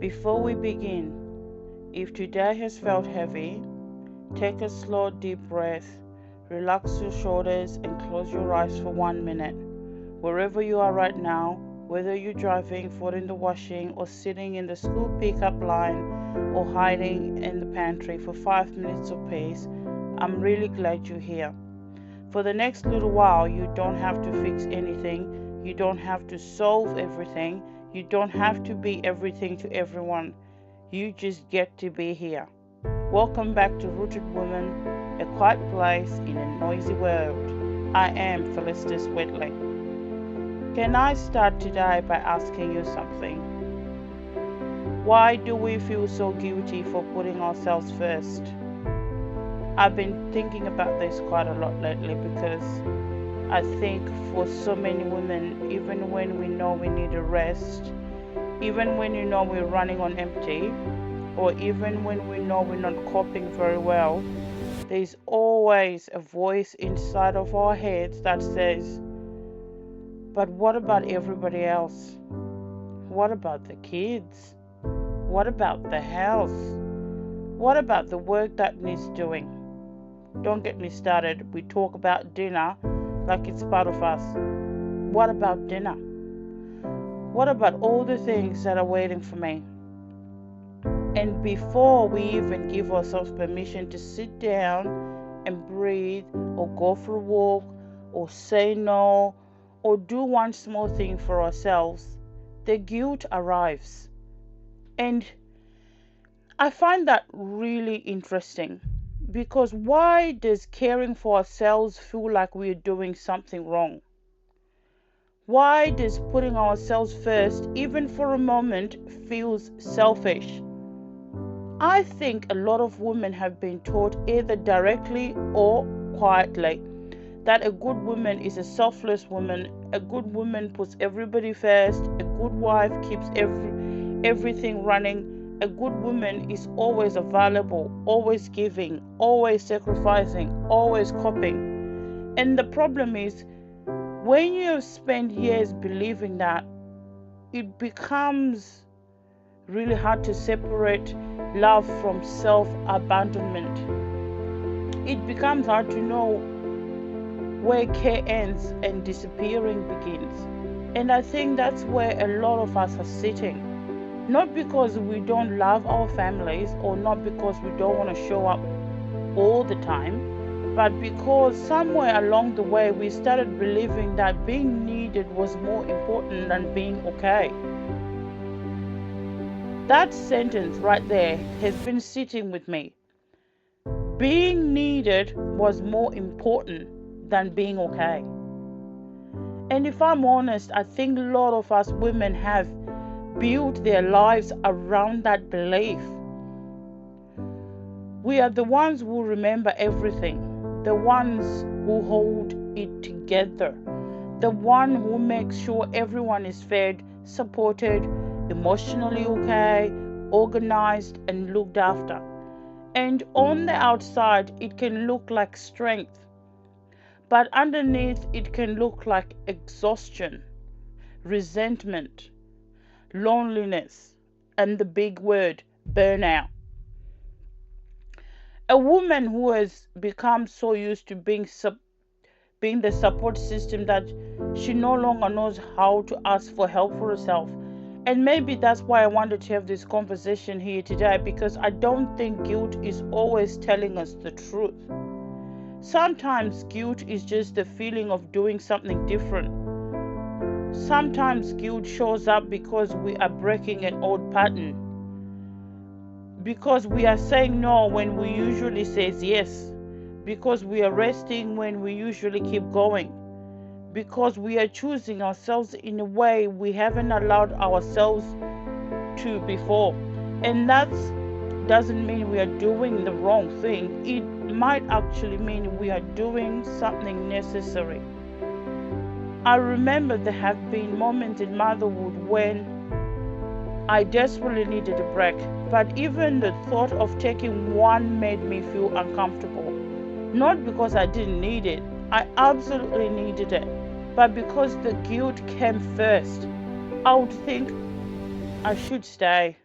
Before we begin, if today has felt heavy, take a slow, deep breath, relax your shoulders, and close your eyes for 1 minute. Wherever you are right now, whether you're driving, folding the washing, or sitting in the school pickup line, or hiding in the pantry for 5 minutes of peace, I'm really glad you're here. For the next little while, you don't have to fix anything, you don't have to solve everything, you don't have to be everything to everyone. You just get to be here. Welcome back to Rooted Woman, a quiet place in a noisy world. I am Felicitas Whitley. Can I start today by asking you something? Why do we feel so guilty for putting ourselves first? I've been thinking about this quite a lot lately because I think for so many women, even when we know we need a rest, even when you know we're running on empty, or even when we know we're not coping very well, there's always a voice inside of our heads that says, but what about everybody else? What about the kids? What about the house? What about the work that needs doing? Don't get me started. We talk about dinner like it's part of us. What about dinner? What about all the things that are waiting for me? And before we even give ourselves permission to sit down and breathe, or go for a walk, or say no, or do one small thing for ourselves, the guilt arrives. And I find that really interesting, because why does caring for ourselves feel like we're doing something wrong? Why does putting ourselves first, even for a moment, feels selfish? I think a lot of women have been taught, either directly or quietly, that a good woman is a selfless woman. A good woman puts everybody first. A good wife keeps everything running. A good woman is always available, always giving, always sacrificing, always coping. And the problem is, when you have spent years believing that, it becomes really hard to separate love from self-abandonment. It becomes hard to know where care ends and disappearing begins. And I think that's where a lot of us are sitting. Not because we don't love our families, or not because we don't want to show up all the time, but because somewhere along the way we started believing that being needed was more important than being okay. That sentence right there has been sitting with me. Being needed was more important than being okay. And if I'm honest, I think a lot of us women have built their lives around that belief. We are the ones who remember everything, the ones who hold it together, the one who makes sure everyone is fed, supported, emotionally okay, organized, and looked after. And on the outside, it can look like strength, but underneath it can look like exhaustion, resentment, loneliness, and the big word, burnout. A woman who has become so used to being the support system that she no longer knows how to ask for help for herself. And maybe that's why I wanted to have this conversation here today, because I don't think guilt is always telling us the truth. Sometimes guilt is just the feeling of doing something different. Sometimes guilt shows up because we are breaking an old pattern, because we are saying no when we usually say yes, because we are resting when we usually keep going, because we are choosing ourselves in a way we haven't allowed ourselves to before. And that doesn't mean we are doing the wrong thing. It might actually mean we are doing something necessary. I remember there have been moments in motherhood when I desperately needed a break, but even the thought of taking one made me feel uncomfortable. Not because I didn't need it, I absolutely needed it, but because the guilt came first. I would think I should stay.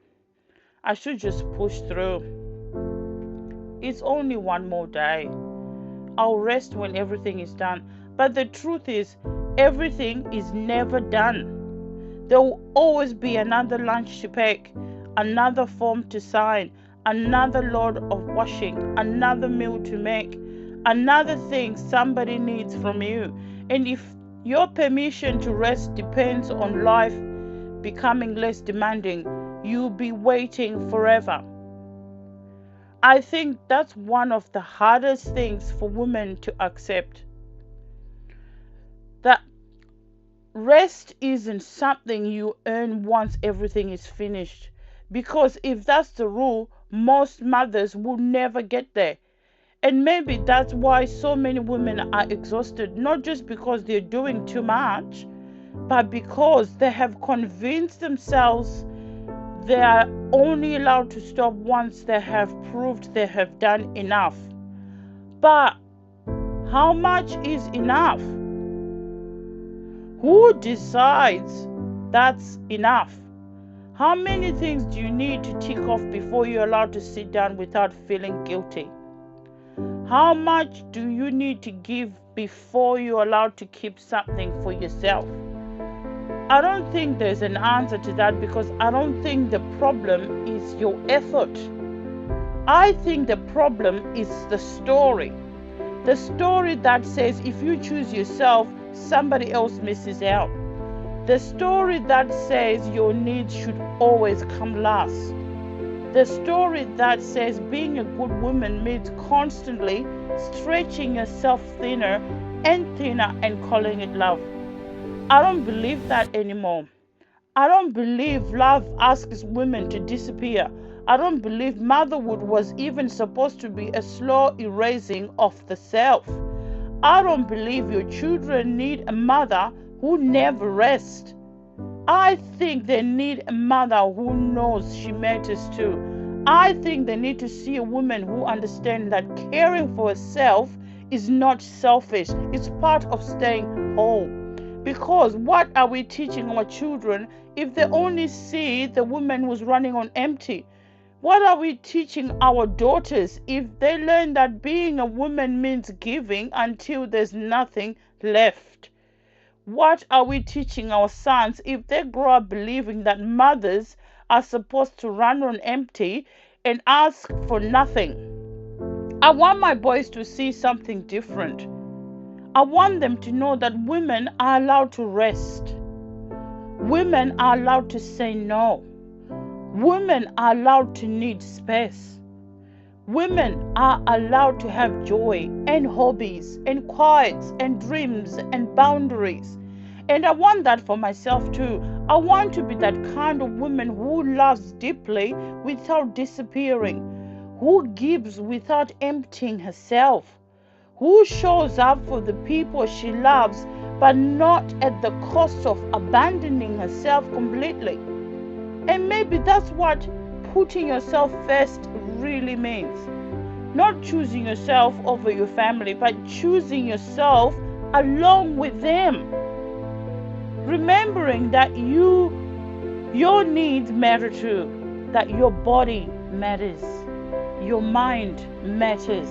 I should just push through. It's only one more day. I'll rest when everything is done. But the truth is, everything is never done. There will always be another lunch to pack, another form to sign, another load of washing, another meal to make, another thing somebody needs from you. And if your permission to rest depends on life becoming less demanding, you'll be waiting forever. I think that's one of the hardest things for women to accept. That rest isn't something you earn once everything is finished. Because if that's the rule, most mothers will never get there. And maybe that's why so many women are exhausted, not just because they're doing too much, but because they have convinced themselves they are only allowed to stop once they have proved they have done enough. But how much is enough? Who decides that's enough? How many things do you need to tick off before you're allowed to sit down without feeling guilty? How much do you need to give before you're allowed to keep something for yourself? I don't think there's an answer to that, because I don't think the problem is your effort. I think the problem is the story. The story that says if you choose yourself, somebody else misses out. The story that says your needs should always come last. The story that says being a good woman means constantly stretching yourself thinner and thinner and calling it love. I don't believe that anymore. I don't believe love asks women to disappear. I don't believe motherhood was even supposed to be a slow erasing of the self. I don't believe your children need a mother who never rests. I think they need a mother who knows she matters too. I think they need to see a woman who understands that caring for herself is not selfish. It's part of staying whole. Because what are we teaching our children if they only see the woman who's running on empty? What are we teaching our daughters if they learn that being a woman means giving until there's nothing left? What are we teaching our sons if they grow up believing that mothers are supposed to run on empty and ask for nothing? I want my boys to see something different. I want them to know that women are allowed to rest. Women are allowed to say no. Women are allowed to need space. Women are allowed to have joy and hobbies and quiets and dreams and boundaries. And I want that for myself too. I want to be that kind of woman who loves deeply without disappearing, who gives without emptying herself, who shows up for the people she loves, but not at the cost of abandoning herself completely. And maybe that's what putting yourself first really means. Not choosing yourself over your family, but choosing yourself along with them. Remembering that your needs matter too, that your body matters, your mind matters,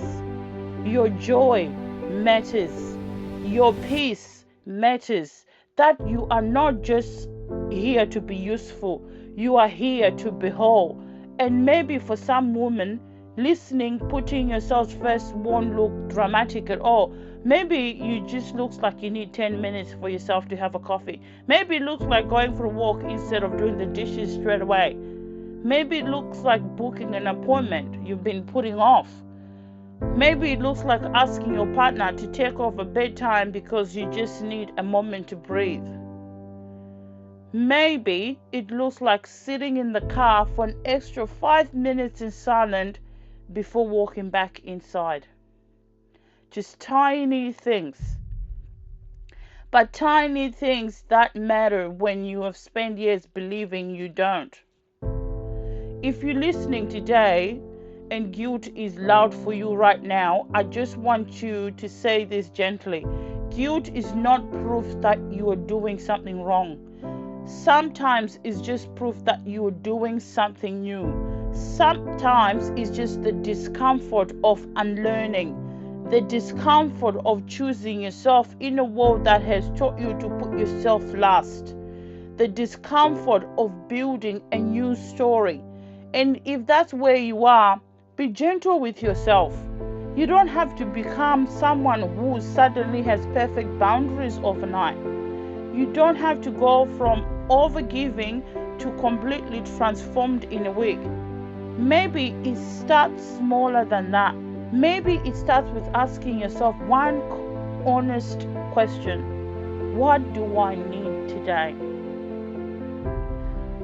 your joy matters, your peace matters, that you are not just here to be useful, you are here to be whole. And maybe for some women listening, putting yourself first won't look dramatic at all. Maybe you just looks like you need 10 minutes for yourself to have a coffee. Maybe it looks like going for a walk instead of doing the dishes straight away. Maybe it looks like booking an appointment you've been putting off. Maybe it looks like asking your partner to take off at bedtime because you just need a moment to breathe. Maybe it looks like sitting in the car for an extra 5 minutes in silence before walking back inside. Just tiny things. But tiny things that matter when you have spent years believing you don't. If you're listening today and guilt is loud for you right now, I just want you to say this gently. Guilt is not proof that you are doing something wrong. Sometimes it's just proof that you're doing something new. Sometimes it's just the discomfort of unlearning, the discomfort of choosing yourself in a world that has taught you to put yourself last, the discomfort of building a new story. And if that's where you are, be gentle with yourself. You don't have to become someone who suddenly has perfect boundaries overnight. You don't have to go from overgiving to completely transformed in a week. Maybe it starts smaller than that. Maybe it starts with asking yourself one honest question. What do I need today?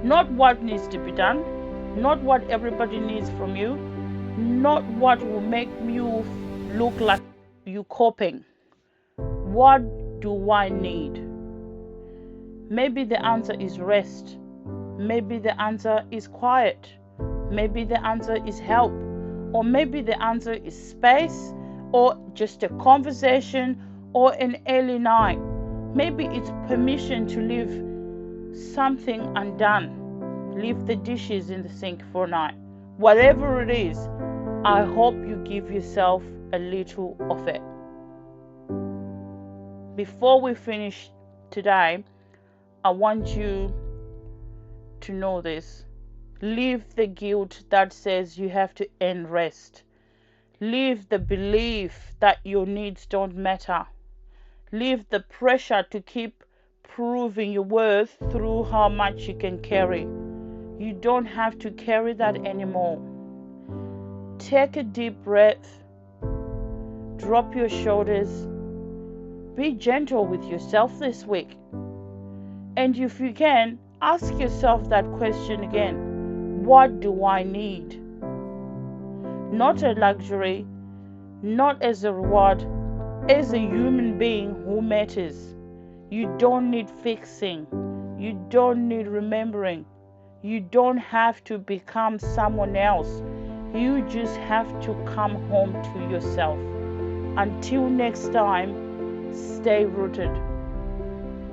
Not what needs to be done, not what everybody needs from you, not what will make you look like you coping. What do I need? Maybe the answer is rest. Maybe the answer is quiet. Maybe the answer is help. Or maybe the answer is space, or just a conversation, or an early night. Maybe it's permission to leave something undone. Leave the dishes in the sink for a night. Whatever it is, I hope you give yourself a little of it. Before we finish today, I want you to know this. Leave the guilt that says you have to earn rest. Leave the belief that your needs don't matter. Leave the pressure to keep proving your worth through how much you can carry. You don't have to carry that anymore. Take a deep breath. Drop your shoulders. Be gentle with yourself this week. And if you can, ask yourself that question again. What do I need? Not a luxury, not as a reward, as a human being who matters. You don't need fixing. You don't need remembering. You don't have to become someone else. You just have to come home to yourself. Until next time, stay rooted.